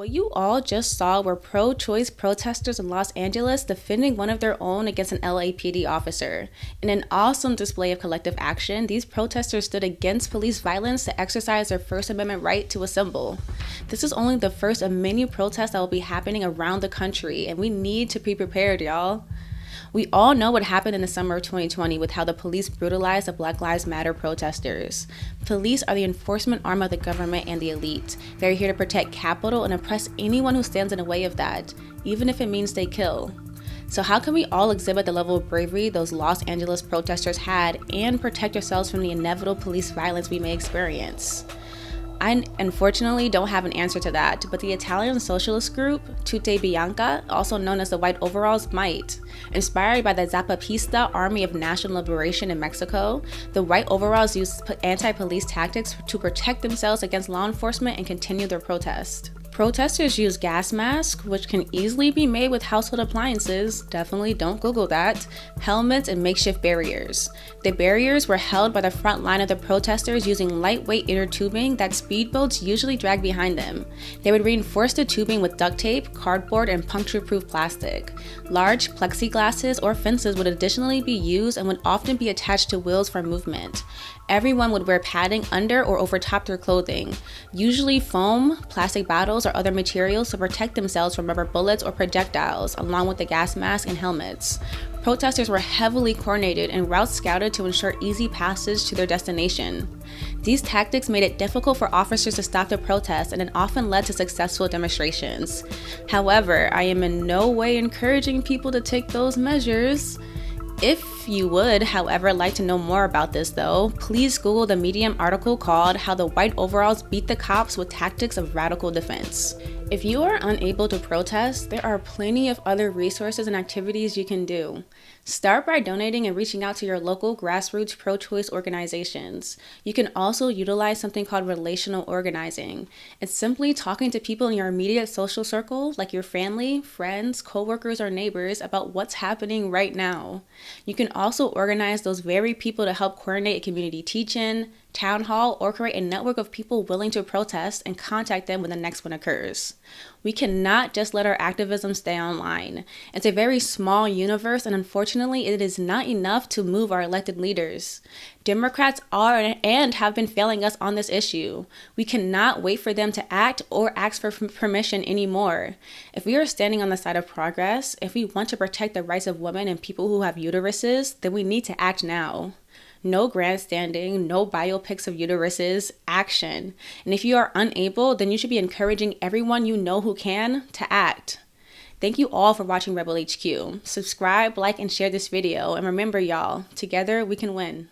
What you all just saw were pro-choice protesters in Los Angeles defending one of their own against an LAPD officer. In an awesome display of collective action, these protesters stood against police violence to exercise their First Amendment right to assemble. This is only the first of many protests that will be happening around the country, and we need to be prepared, y'all. We all know what happened in the summer of 2020 with how the police brutalized the Black Lives Matter protesters. Police are the enforcement arm of the government and the elite. They're here to protect Capitol and oppress anyone who stands in the way of that, even if it means they kill. So how can we all exhibit the level of bravery those Los Angeles protesters had and protect ourselves from the inevitable police violence we may experience? I unfortunately don't have an answer to that, but the Italian socialist group, Tutte Bianca, also known as the White Overalls, might. Inspired by the Zapatista Army of National Liberation in Mexico, the White Overalls used anti-police tactics to protect themselves against law enforcement and continue their protest. Protesters use gas masks, which can easily be made with household appliances, definitely don't Google that, helmets, and makeshift barriers. The barriers were held by the front line of the protesters using lightweight inner tubing that speedboats usually drag behind them. They would reinforce the tubing with duct tape, cardboard, and puncture-proof plastic. Large plexiglasses or fences would additionally be used and would often be attached to wheels for movement. Everyone would wear padding under or over top their clothing, usually foam, plastic bottles, or other materials to protect themselves from rubber bullets or projectiles, along with the gas mask and helmets. Protesters were heavily coordinated and routes scouted to ensure easy passage to their destination. These tactics made it difficult for officers to stop the protests, and it often led to successful demonstrations. However, I am in no way encouraging people to take those measures. If you would, however, like to know more about this though, please Google the Medium article called "How the White Overalls Beat the Cops with Tactics of Radical Defense." If you are unable to protest, there are plenty of other resources and activities you can do. Start by donating and reaching out to your local grassroots pro-choice organizations. You can also utilize something called relational organizing. It's simply talking to people in your immediate social circle, like your family, friends, coworkers, or neighbors, about what's happening right now. You can also organize those very people to help coordinate a community teach-in, town hall, or create a network of people willing to protest and contact them when the next one occurs. We cannot just let our activism stay online. It's a very small universe, and unfortunately, it is not enough to move our elected leaders. Democrats are and have been failing us on this issue. We cannot wait for them to act or ask for permission anymore. If we are standing on the side of progress, if we want to protect the rights of women and people who have uteruses, then we need to act now. No grandstanding, no biopics of uteruses, action. And if you are unable, then you should be encouraging everyone you know who can to act. Thank you all for watching Rebel HQ. Subscribe, like, and share this video. And remember, y'all, together we can win.